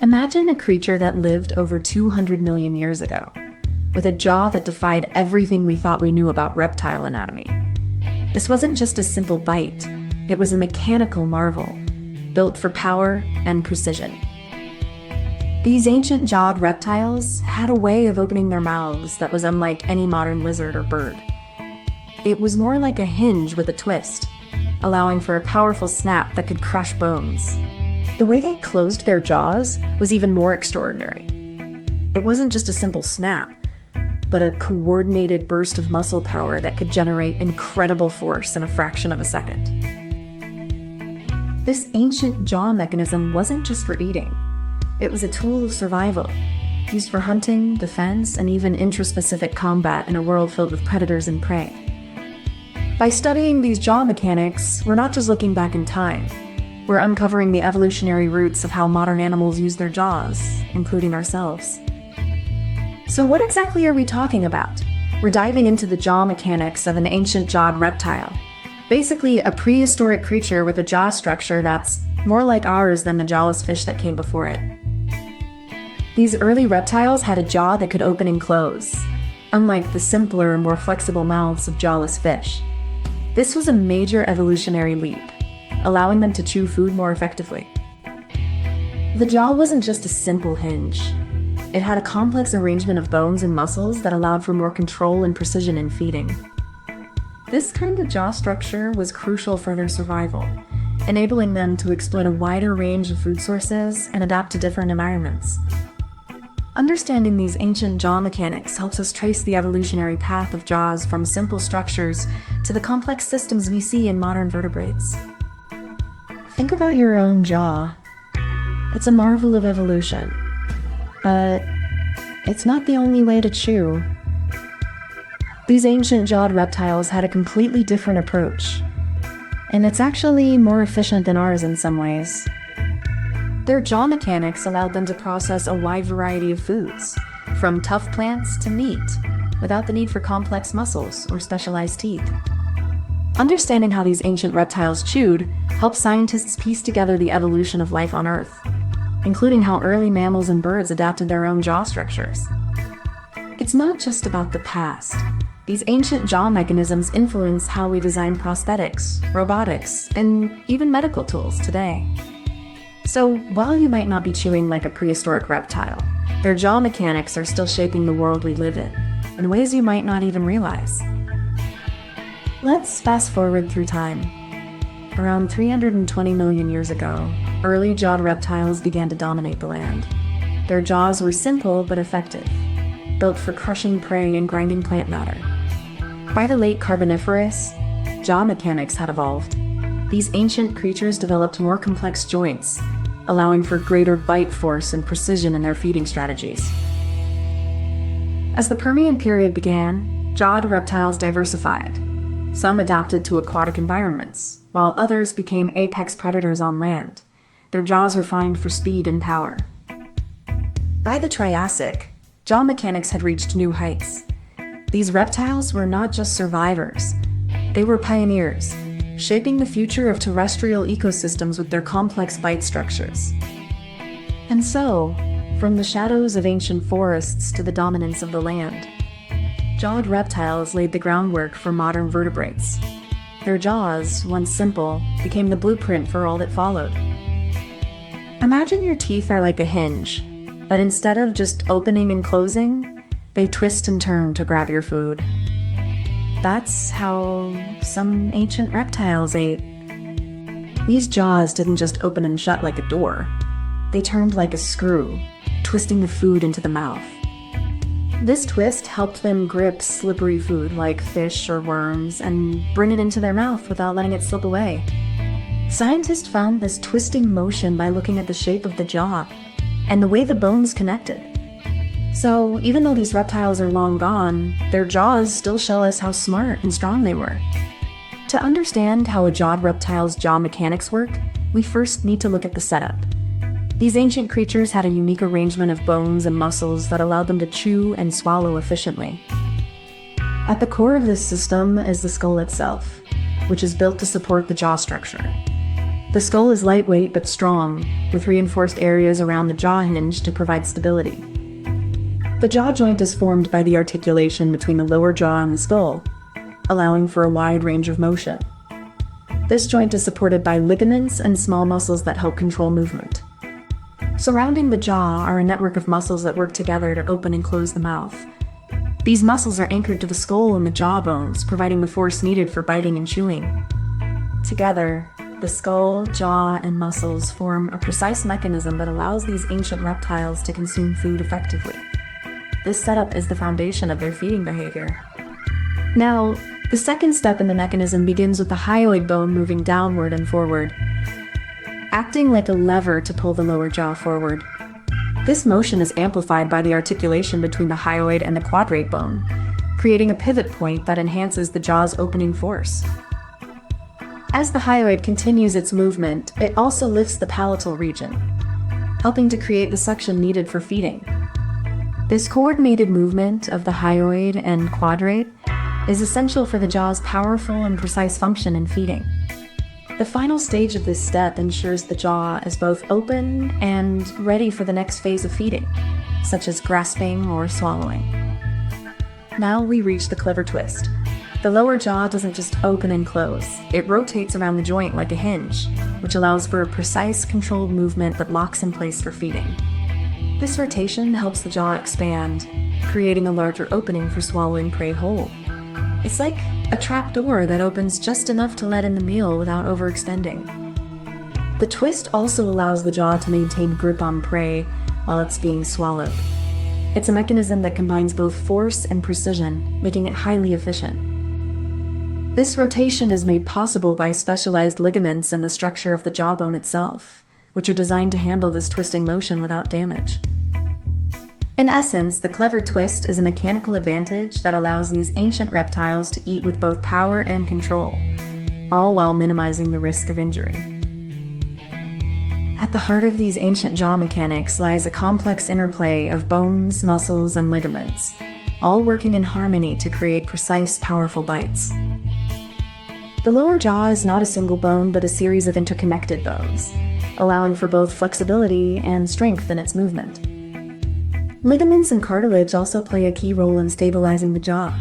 Imagine a creature that lived over 200 million years ago, with a jaw that defied everything we thought we knew about reptile anatomy. This wasn't just a simple bite, it was a mechanical marvel, built for power and precision. These ancient jawed reptiles had a way of opening their mouths that was unlike any modern lizard or bird. It was more like a hinge with a twist, allowing for a powerful snap that could crush bones. The way they closed their jaws was even more extraordinary. It wasn't just a simple snap, but a coordinated burst of muscle power that could generate incredible force in a fraction of a second. This ancient jaw mechanism wasn't just for eating. It was a tool of survival, used for hunting, defense, and even intraspecific combat in a world filled with predators and prey. By studying these jaw mechanics, we're not just looking back in time. We're uncovering the evolutionary roots of how modern animals use their jaws, including ourselves. So what exactly are we talking about? We're diving into the jaw mechanics of an ancient jawed reptile. Basically, a prehistoric creature with a jaw structure that's more like ours than the jawless fish that came before it. These early reptiles had a jaw that could open and close, unlike the simpler, more flexible mouths of jawless fish. This was a major evolutionary leap, allowing them to chew food more effectively. The jaw wasn't just a simple hinge. It had a complex arrangement of bones and muscles that allowed for more control and precision in feeding. This kind of jaw structure was crucial for their survival, enabling them to exploit a wider range of food sources and adapt to different environments. Understanding these ancient jaw mechanics helps us trace the evolutionary path of jaws from simple structures to the complex systems we see in modern vertebrates. Think about your own jaw. It's a marvel of evolution, but it's not the only way to chew. These ancient jawed reptiles had a completely different approach, and it's actually more efficient than ours in some ways. Their jaw mechanics allowed them to process a wide variety of foods, from tough plants to meat, without the need for complex muscles or specialized teeth. Understanding how these ancient reptiles chewed helps scientists piece together the evolution of life on Earth, including how early mammals and birds adapted their own jaw structures. It's not just about the past. These ancient jaw mechanisms influence how we design prosthetics, robotics, and even medical tools today. So while you might not be chewing like a prehistoric reptile, their jaw mechanics are still shaping the world we live in ways you might not even realize. Let's fast forward through time. Around 320 million years ago, early jawed reptiles began to dominate the land. Their jaws were simple but effective, built for crushing prey and grinding plant matter. By the late Carboniferous, jaw mechanics had evolved. These ancient creatures developed more complex joints, allowing for greater bite force and precision in their feeding strategies. As the Permian period began, jawed reptiles diversified. Some adapted to aquatic environments, while others became apex predators on land. Their jaws refined for speed and power. By the Triassic, jaw mechanics had reached new heights. These reptiles were not just survivors, they were pioneers, shaping the future of terrestrial ecosystems with their complex bite structures. And so, from the shadows of ancient forests to the dominance of the land, jawed reptiles laid the groundwork for modern vertebrates. Their jaws, once simple, became the blueprint for all that followed. Imagine your teeth are like a hinge, but instead of just opening and closing, they twist and turn to grab your food. That's how some ancient reptiles ate. These jaws didn't just open and shut like a door. They turned like a screw, twisting the food into the mouth. This twist helped them grip slippery food like fish or worms and bring it into their mouth without letting it slip away. Scientists found this twisting motion by looking at the shape of the jaw and the way the bones connected. So even though these reptiles are long gone, their jaws still show us how smart and strong they were. To understand how a jawed reptile's jaw mechanics work, we first need to look at the setup. These ancient creatures had a unique arrangement of bones and muscles that allowed them to chew and swallow efficiently. At the core of this system is the skull itself, which is built to support the jaw structure. The skull is lightweight but strong, with reinforced areas around the jaw hinge to provide stability. The jaw joint is formed by the articulation between the lower jaw and the skull, allowing for a wide range of motion. This joint is supported by ligaments and small muscles that help control movement. Surrounding the jaw are a network of muscles that work together to open and close the mouth. These muscles are anchored to the skull and the jaw bones, providing the force needed for biting and chewing. Together, the skull, jaw, and muscles form a precise mechanism that allows these ancient reptiles to consume food effectively. This setup is the foundation of their feeding behavior. Now, the second step in the mechanism begins with the hyoid bone moving downward and forward, acting like a lever to pull the lower jaw forward. This motion is amplified by the articulation between the hyoid and the quadrate bone, creating a pivot point that enhances the jaw's opening force. As the hyoid continues its movement, it also lifts the palatal region, helping to create the suction needed for feeding. This coordinated movement of the hyoid and quadrate is essential for the jaw's powerful and precise function in feeding. The final stage of this step ensures the jaw is both open and ready for the next phase of feeding, such as grasping or swallowing. Now we reach the clever twist. The lower jaw doesn't just open and close, it rotates around the joint like a hinge, which allows for a precise, controlled movement that locks in place for feeding. This rotation helps the jaw expand, creating a larger opening for swallowing prey whole. It's like a trap door that opens just enough to let in the meal without overextending. The twist also allows the jaw to maintain grip on prey while it's being swallowed. It's a mechanism that combines both force and precision, making it highly efficient. This rotation is made possible by specialized ligaments in the structure of the jawbone itself, which are designed to handle this twisting motion without damage. In essence, the clever twist is a mechanical advantage that allows these ancient reptiles to eat with both power and control, all while minimizing the risk of injury. At the heart of these ancient jaw mechanics lies a complex interplay of bones, muscles, and ligaments, all working in harmony to create precise, powerful bites. The lower jaw is not a single bone, but a series of interconnected bones, allowing for both flexibility and strength in its movement. Ligaments and cartilage also play a key role in stabilizing the jaw,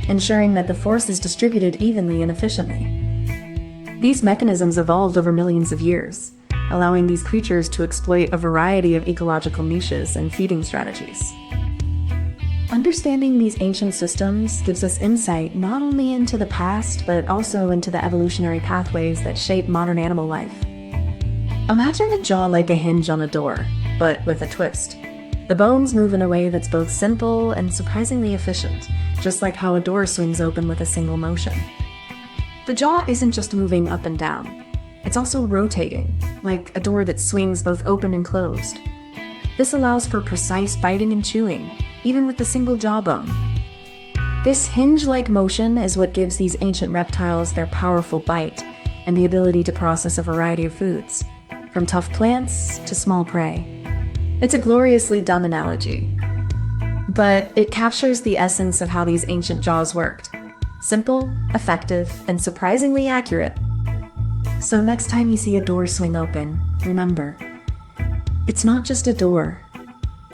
ensuring that the force is distributed evenly and efficiently. These mechanisms evolved over millions of years, allowing these creatures to exploit a variety of ecological niches and feeding strategies. Understanding these ancient systems gives us insight not only into the past, but also into the evolutionary pathways that shape modern animal life. Imagine a jaw like a hinge on a door, but with a twist. The bones move in a way that's both simple and surprisingly efficient, just like how a door swings open with a single motion. The jaw isn't just moving up and down, it's also rotating, like a door that swings both open and closed. This allows for precise biting and chewing, even with the single jawbone. This hinge-like motion is what gives these ancient reptiles their powerful bite and the ability to process a variety of foods, from tough plants to small prey. It's a gloriously dumb analogy, but it captures the essence of how these ancient jaws worked. Simple, effective, and surprisingly accurate. So next time you see a door swing open, remember, it's not just a door.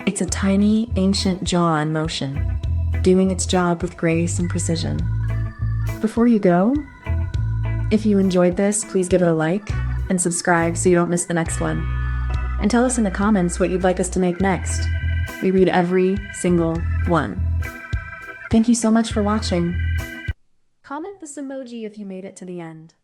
It's a tiny, ancient jaw in motion, doing its job with grace and precision. Before you go, if you enjoyed this, please give it a like and subscribe so you don't miss the next one. And tell us in the comments what you'd like us to make next. We read every single one. Thank you so much for watching. Comment this emoji if you made it to the end.